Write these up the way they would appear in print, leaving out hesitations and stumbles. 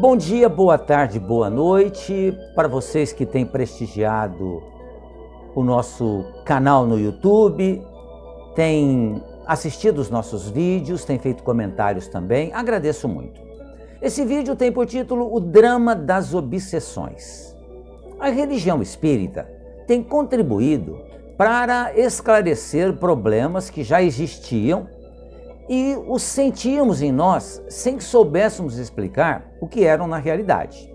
Bom dia, boa tarde, boa noite para vocês que têm prestigiado o nosso canal no YouTube, têm assistido os nossos vídeos, têm feito comentários também, agradeço muito. Esse vídeo tem por título O Drama das Obsessões. A religião espírita tem contribuído para esclarecer problemas que já existiam e os sentíamos em nós sem que soubéssemos explicar o que eram na realidade.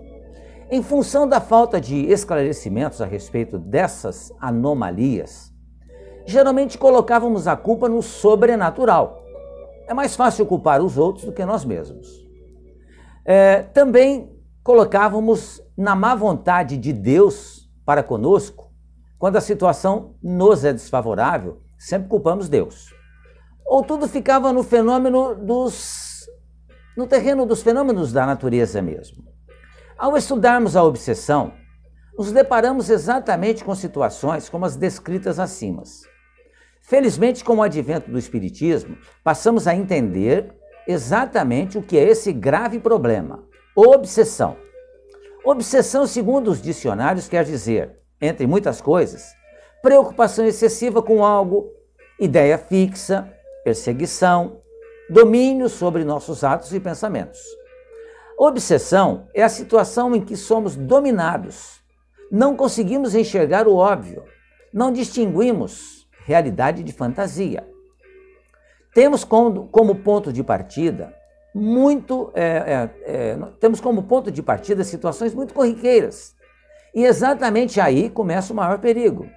Em função da falta de esclarecimentos a respeito dessas anomalias, geralmente colocávamos a culpa no sobrenatural. É mais fácil culpar os outros do que nós mesmos. Também colocávamos na má vontade de Deus para conosco. Quando a situação nos é desfavorável, sempre culpamos Deus. Ou tudo ficava no terreno dos fenômenos da natureza mesmo. Ao estudarmos a obsessão, nos deparamos exatamente com situações como as descritas acima. Felizmente, com o advento do Espiritismo, passamos a entender exatamente o que é esse grave problema, obsessão. Obsessão, segundo os dicionários, quer dizer, entre muitas coisas, preocupação excessiva com algo, ideia fixa, perseguição, domínio sobre nossos atos e pensamentos. Obsessão é a situação em que somos dominados, não conseguimos enxergar o óbvio, não distinguimos realidade de fantasia. Temos como ponto de partida situações muito corriqueiras. E exatamente aí começa o maior perigo,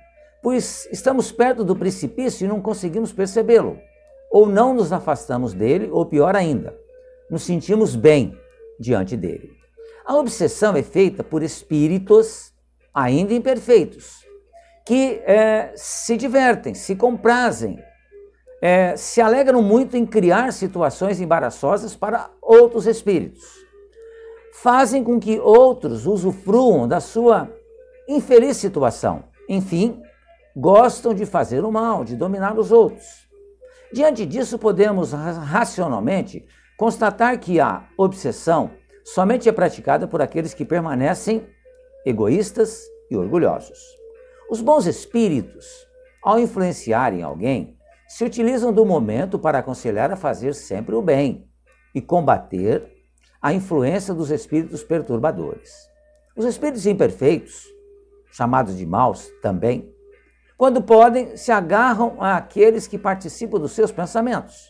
pois estamos perto do precipício e não conseguimos percebê-lo. Ou não nos afastamos dele, ou pior ainda, nos sentimos bem diante dele. A obsessão é feita por espíritos ainda imperfeitos, que se divertem, se comprazem, se alegram muito em criar situações embaraçosas para outros espíritos. Fazem com que outros usufruam da sua infeliz situação. Enfim, gostam de fazer o mal, de dominar os outros. Diante disso, podemos racionalmente constatar que a obsessão somente é praticada por aqueles que permanecem egoístas e orgulhosos. Os bons espíritos, ao influenciarem alguém, se utilizam do momento para aconselhar a fazer sempre o bem e combater a influência dos espíritos perturbadores. Os espíritos imperfeitos, chamados de maus também, quando podem, se agarram àqueles que participam dos seus pensamentos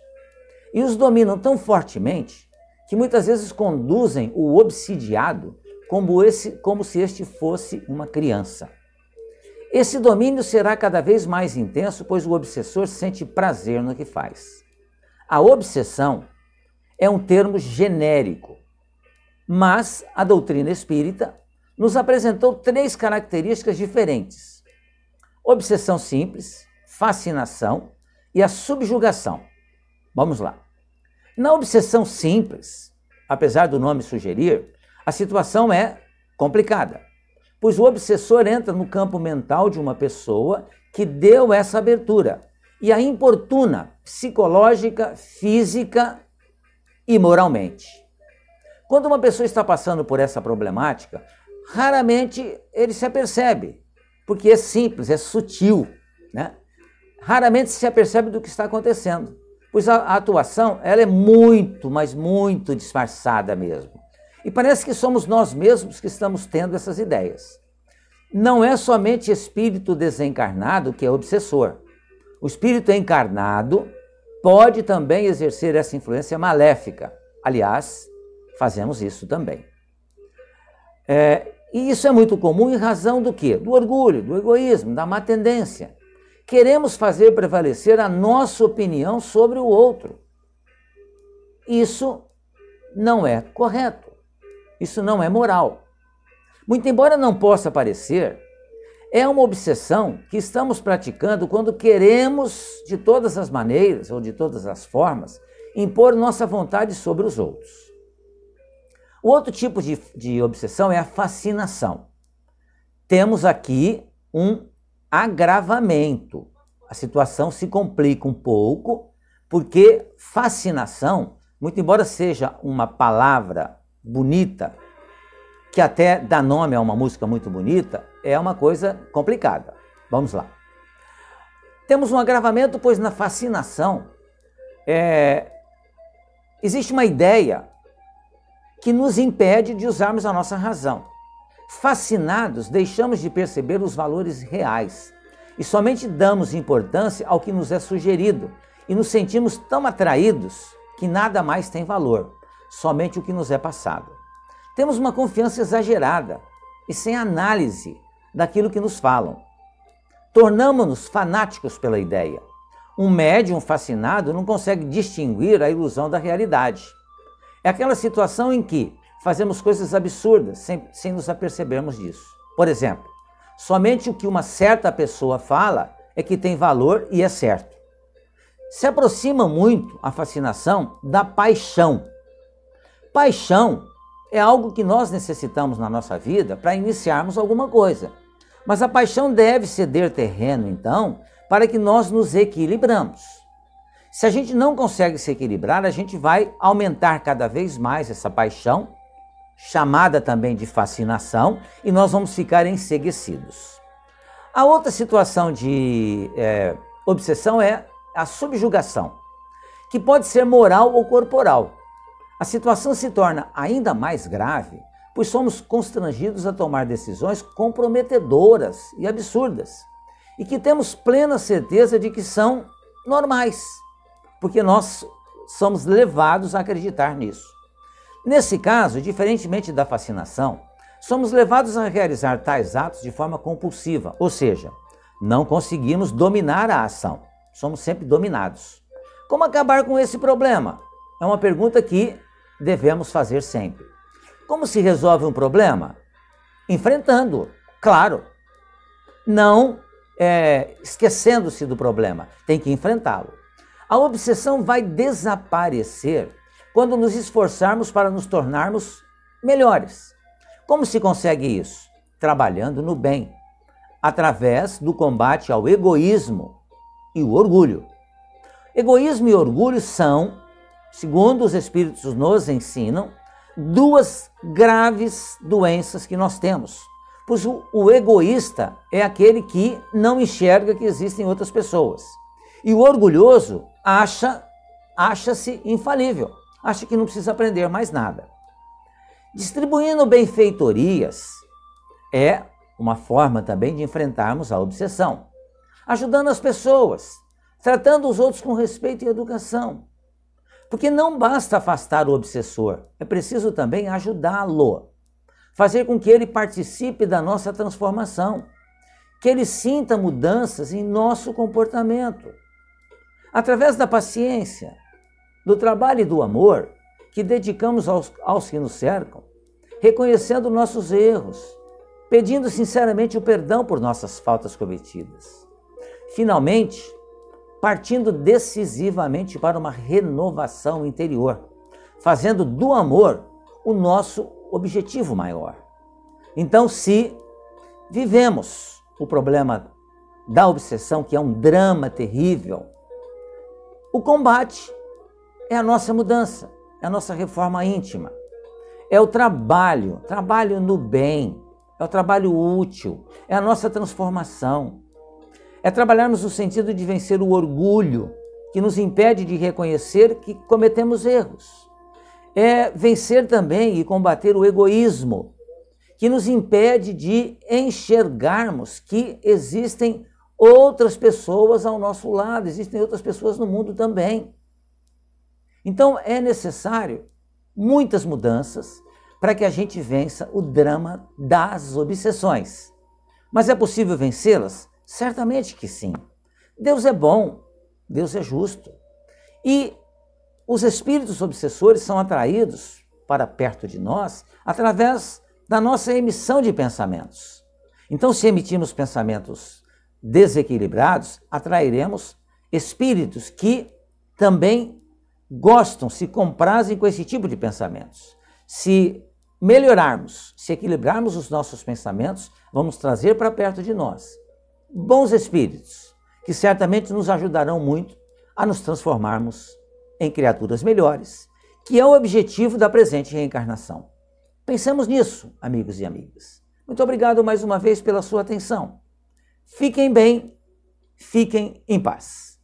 e os dominam tão fortemente que muitas vezes conduzem o obsidiado como se este fosse uma criança. Esse domínio será cada vez mais intenso, pois o obsessor sente prazer no que faz. A obsessão é um termo genérico, mas a doutrina espírita nos apresentou 3 características diferentes: obsessão simples, fascinação e a subjugação. Vamos lá. Na obsessão simples, apesar do nome sugerir, a situação é complicada, pois o obsessor entra no campo mental de uma pessoa que deu essa abertura e a importuna psicológica, física e moralmente. Quando uma pessoa está passando por essa problemática, raramente ele se apercebe, porque é simples, é sutil, né? Raramente se apercebe do que está acontecendo, pois a atuação ela é muito, mas muito disfarçada mesmo. E parece que somos nós mesmos que estamos tendo essas ideias. Não é somente espírito desencarnado que é obsessor. O espírito encarnado pode também exercer essa influência maléfica. Aliás, fazemos isso também. E isso é muito comum em razão do quê? Do orgulho, do egoísmo, da má tendência. Queremos fazer prevalecer a nossa opinião sobre o outro. Isso não é correto. Isso não é moral. Muito embora não possa parecer, é uma obsessão que estamos praticando quando queremos, de todas as maneiras ou de todas as formas, impor nossa vontade sobre os outros. O outro tipo de obsessão é a fascinação. Temos aqui um agravamento. A situação se complica um pouco, porque fascinação, muito embora seja uma palavra bonita, que até dá nome a uma música muito bonita, é uma coisa complicada. Vamos lá. Temos um agravamento, pois na fascinação existe uma ideia que nos impede de usarmos a nossa razão. Fascinados, deixamos de perceber os valores reais e somente damos importância ao que nos é sugerido e nos sentimos tão atraídos que nada mais tem valor, somente o que nos é passado. Temos uma confiança exagerada e sem análise daquilo que nos falam. Tornamo-nos fanáticos pela ideia. Um médium fascinado não consegue distinguir a ilusão da realidade. É aquela situação em que fazemos coisas absurdas sem nos apercebermos disso. Por exemplo, somente o que uma certa pessoa fala é que tem valor e é certo. Se aproxima muito a fascinação da paixão. Paixão é algo que nós necessitamos na nossa vida para iniciarmos alguma coisa. Mas a paixão deve ceder terreno, então, para que nós nos equilibramos. Se a gente não consegue se equilibrar, a gente vai aumentar cada vez mais essa paixão, chamada também de fascinação, e nós vamos ficar enceguecidos. A outra situação de obsessão é a subjugação, que pode ser moral ou corporal. A situação se torna ainda mais grave, pois somos constrangidos a tomar decisões comprometedoras e absurdas, e que temos plena certeza de que são normais, porque nós somos levados a acreditar nisso. Nesse caso, diferentemente da fascinação, somos levados a realizar tais atos de forma compulsiva, ou seja, não conseguimos dominar a ação, somos sempre dominados. Como acabar com esse problema? É uma pergunta que devemos fazer sempre. Como se resolve um problema? Enfrentando-o, claro. Não esquecendo-se do problema, tem que enfrentá-lo. A obsessão vai desaparecer quando nos esforçarmos para nos tornarmos melhores. Como se consegue isso? Trabalhando no bem, através do combate ao egoísmo e o orgulho. Egoísmo e orgulho são, segundo os espíritos nos ensinam, duas graves doenças que nós temos. Pois o egoísta é aquele que não enxerga que existem outras pessoas. E o orgulhoso acha-se infalível, acha que não precisa aprender mais nada. Distribuindo benfeitorias é uma forma também de enfrentarmos a obsessão. Ajudando as pessoas, tratando os outros com respeito e educação. Porque não basta afastar o obsessor, é preciso também ajudá-lo. Fazer com que ele participe da nossa transformação, que ele sinta mudanças em nosso comportamento. Através da paciência, do trabalho e do amor que dedicamos aos que nos cercam, reconhecendo nossos erros, pedindo sinceramente o perdão por nossas faltas cometidas. Finalmente, partindo decisivamente para uma renovação interior, fazendo do amor o nosso objetivo maior. Então, se vivemos o problema da obsessão, que é um drama terrível, o combate é a nossa mudança, é a nossa reforma íntima, é o trabalho no bem, é o trabalho útil, é a nossa transformação. É trabalharmos no sentido de vencer o orgulho, que nos impede de reconhecer que cometemos erros. É vencer também e combater o egoísmo, que nos impede de enxergarmos que existem outras pessoas ao nosso lado, existem outras pessoas no mundo também. Então é necessário muitas mudanças para que a gente vença o drama das obsessões. Mas é possível vencê-las? Certamente que sim. Deus é bom, Deus é justo. E os espíritos obsessores são atraídos para perto de nós através da nossa emissão de pensamentos. Então, se emitirmos pensamentos desequilibrados, atrairemos espíritos que também gostam, se comprazem com esse tipo de pensamentos. Se melhorarmos, se equilibrarmos os nossos pensamentos, vamos trazer para perto de nós bons espíritos, que certamente nos ajudarão muito a nos transformarmos em criaturas melhores, que é o objetivo da presente reencarnação. Pensemos nisso, amigos e amigas. Muito obrigado mais uma vez pela sua atenção. Fiquem bem, fiquem em paz.